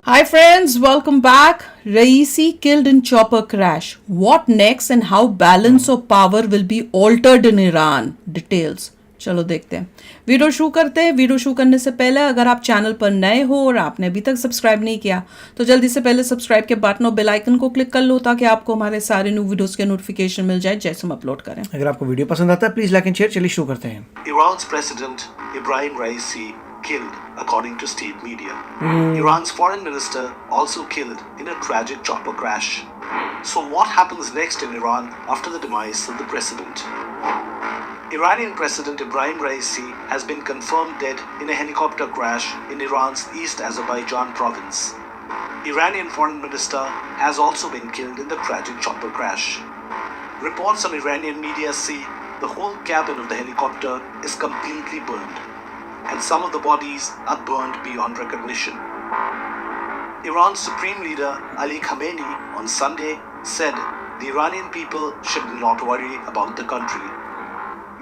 Hi friends, welcome back. Raisi killed in chopper crash. What next and how balance of power will be altered in Iran? Details. चलो देखते हैं. Video शुरू करते हैं. Video शुरू करने से पहले अगर आप चैनल पर नए हो और आपने अभी तक सब्सक्राइब नहीं किया तो जल्दी से पहले सब्सक्राइब के बटन और बेल आइकन को क्लिक कर लो ताकि आपको हमारे सारे न्यू वीडियोस के नोटिफिकेशन मिल जाए जैसे हम अपलोड करें. अगर आपको वीडियो पसंद आता है प्लीज लाइक एंड शेयर. चलिए शुरू करते हैं. Iran's President Ibrahim Raisi killed, according to state media. Iran's foreign minister also killed in a tragic chopper crash. So what happens next in Iran after the demise of the president? Iranian President Ibrahim Raisi has been confirmed dead in a helicopter crash in Iran's East Azerbaijan province. Iranian foreign minister has also been killed in the tragic chopper crash. Reports on Iranian media say the whole cabin of the helicopter is completely burned, and some of the bodies are burned beyond recognition. Iran's supreme leader Ali Khamenei on Sunday said the Iranian people should not worry about the country.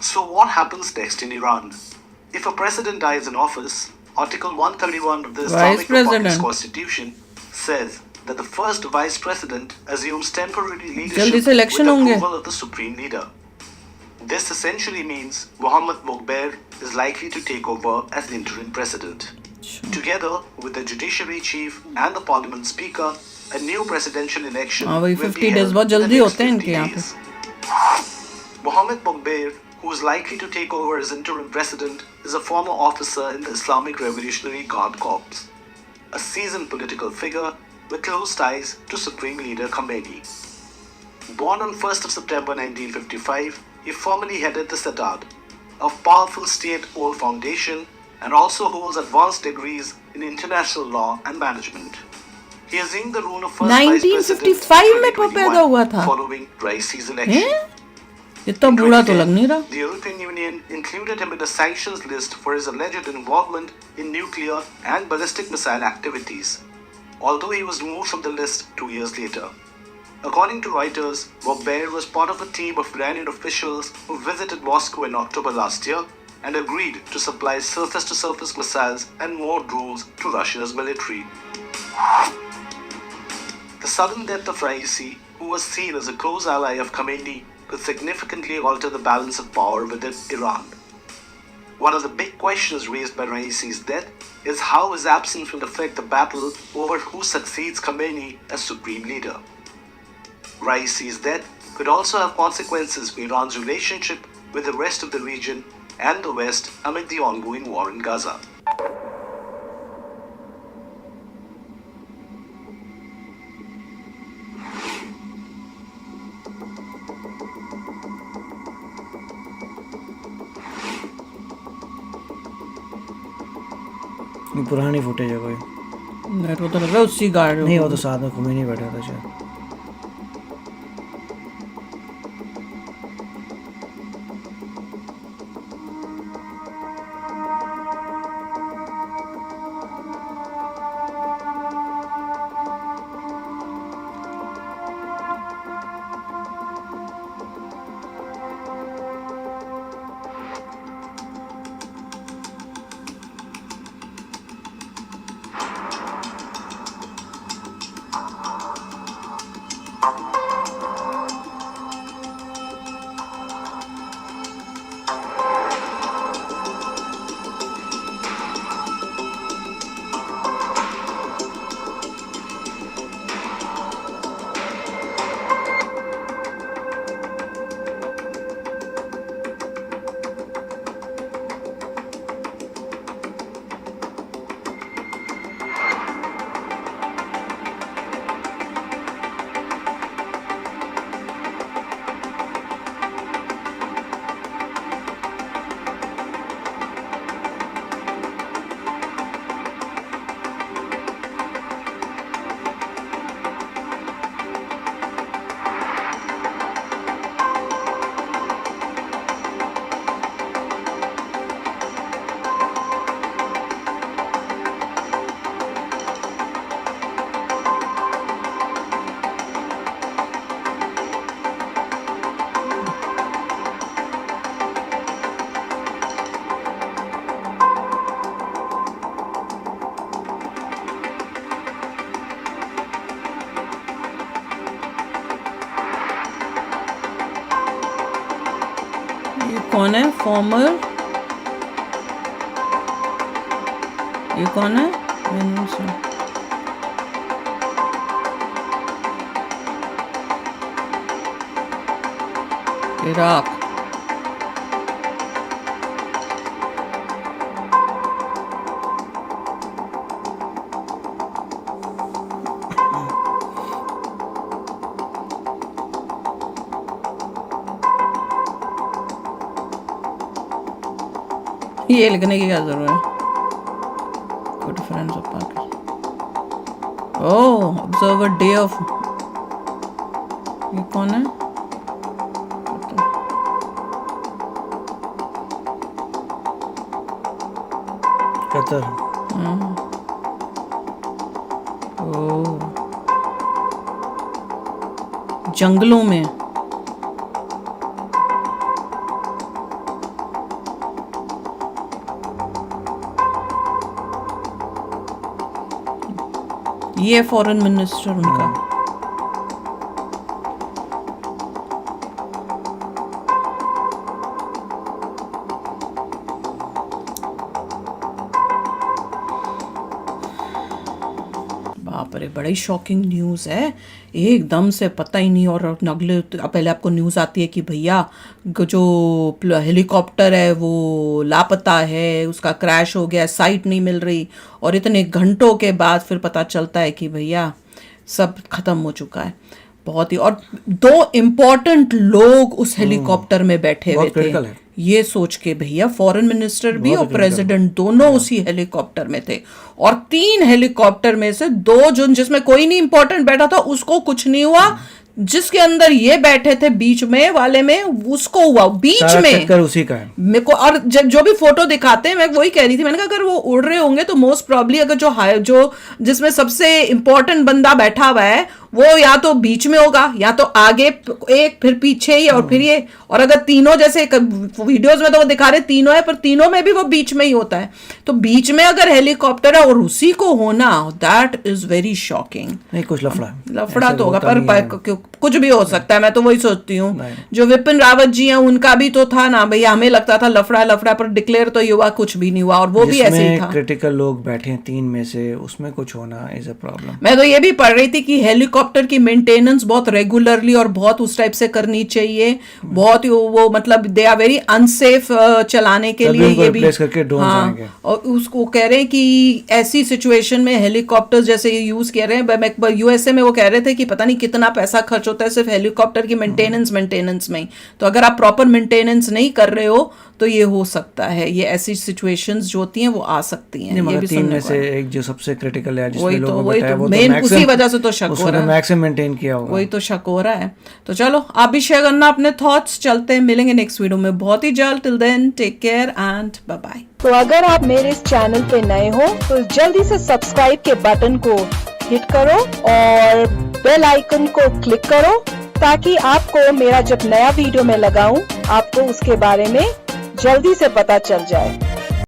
So what happens next in Iran? If a president dies in office, Article 131 of the Islamic Republic's Constitution says that the first vice president assumes temporary leadership with approval of the supreme leader. This essentially means Mohammad Moghber is likely to take over as interim president. Together with the judiciary chief and the parliament speaker, a new presidential election will be held in the next 50 days. Mohammad Moghber, who is likely to take over as interim president, is a former officer in the Islamic Revolutionary Guard Corps, a seasoned political figure with close ties to Supreme Leader Khamenei. Born on 1st of September 1955, he formerly headed the Sadat, a powerful state-owned foundation, and also holds advanced degrees in international law and management. He assumed the role of first vice president in 2021 following Raisi's election. The European Union included him in a sanctions list for his alleged involvement in nuclear and ballistic missile activities, although he was removed from the list 2 years later. According to Reuters, Moghber was part of a team of Iranian officials who visited Moscow in October last year and agreed to supply surface-to-surface missiles and more drones to Russia's military. The sudden death of Raisi, who was seen as a close ally of Khamenei, could significantly alter the balance of power within Iran. One of the big questions raised by Raisi's death is how his absence will affect the battle over who succeeds Khamenei as supreme leader. Raisi's death could also have consequences for Iran's relationship with the rest of the region and the West amid the ongoing war in Gaza. पुरानी footage है कोई. मेरे को तो लग रहा है उसी गार्ड नहीं, वो तो साथ में घूमे नहीं बैठा था शायद. ये कौन है फॉर्मर? ये कौन है? इराक। ये लिखने की क्या जरूरत है? Good friends of Pakistan. Oh, observer day of. ये कौन है? कतर। ओह, जंगलों में। ये फॉरेन मिनिस्टर उनका। बाप रे, बड़ी शॉकिंग न्यूज़ है, एकदम से पता ही नहीं। और अगले पहले आपको न्यूज़ आती है कि भैया जो हेलीकॉप्टर है वो लापता है, उसका क्रैश हो गया, साइट नहीं मिल रही, और इतने घंटों के बाद फिर पता चलता है कि भैया सब खत्म हो चुका है। बहुत ही, और 2 इम्पोर्टेंट लोग उस हेलीकॉप्टर में बैठे हुए थे। ये सोच के भैया, फॉरेन मिनिस्टर भी और प्रेसिडेंट दोनों उसी हेलीकॉप्टर में थे, और 3 हेलीकॉप्टर में से 2 जो जिसमें कोई नहीं इंपॉर्टेंट बैठा था उसको कुछ नहीं हुआ, जिसके अंदर ये बैठे थे बीच में वाले में उसको हुआ। बीच में चक्कर उसी का है मेरे को। और जो भी फोटो दिखाते हैं, मैं वही कह रही थी, मैंने कहा अगर वो उड़ रहे होंगे तो मोस्ट प्रॉब्ली अगर जो जिसमें सबसे इंपॉर्टेंट बंदा बैठा हुआ है वो या तो बीच में होगा, या तो आगे एक, फिर पीछे ही, और फिर ये। और अगर तीनों, जैसे वीडियोस में तो वो दिखा रहे तीनों है, पर तीनों में भी वो बीच में ही होता है। तो बीच में अगर हेलीकॉप्टर है और उसी को होना, दैट इज वेरी शॉकिंग। नहीं, कुछ लफड़ा तो होगा, पर कुछ भी हो सकता है। मैं तो वही सोचती हूँ, जो विपिन रावत जी हैं उनका भी तो था ना भैया, हमें लगता था लफड़ा, पर डिक्लेयर तो युवा कुछ भी नहीं हुआ, और वो भी ऐसे ही था। क्रिटिकल लोग बैठे हैं 3 में से, उसमें कुछ होना इज अ प्रॉब्लम। मैं तो ये भी पढ़ रही थी कि हेलीकॉप्टर की मेंटेनेंस बहुत रेगुलरली और बहुत उस टाइप से करनी चाहिए, बहुत ही वो मतलब दे आर वेरी अनसेफ चलाने के लिए। ये भी हाँ, और उसको कह रहे हैं कि ऐसी सिचुएशन में हेलीकॉप्टर्स जैसे ये यूज कर रहे हैं। यूएसए में वो कह रहे थे कि पता नहीं कितना पैसा खर्च होता है सिर्फ हेलीकॉप्टर की मेंटेनेंस में ही। तो अगर आप प्रॉपर मेंटेनेंस नहीं कर रहे हो तो ये हो सकता है, ये ऐसी सिचुएशंस जो होती हैं वो आ सकती हैं। ये भी सुनने से एक जो सबसे क्रिटिकल है, जिसमें वही लोगों तो को बताया, वो मेन उसी वजह से तो शक हो रहा है, मैक्सिमम मेंटेन किया होगा, वही तो शक हो रहा है। तो चलो आप भी शेयर करना अपने थॉट्स। चलते हैं, मिलेंगे नेक्स्ट वीडियो में बहुत ही जल्द। Till then take care and bye bye. तो अगर आप मेरे इस चैनल पे नए हो तो जल्दी से सब्सक्राइब के बटन को हिट करो और बेल आइकन को क्लिक करो, ताकि आपको मेरा जब नया वीडियो मैं लगाऊं आपको उसके बारे में जल्दी से पता चल जाए।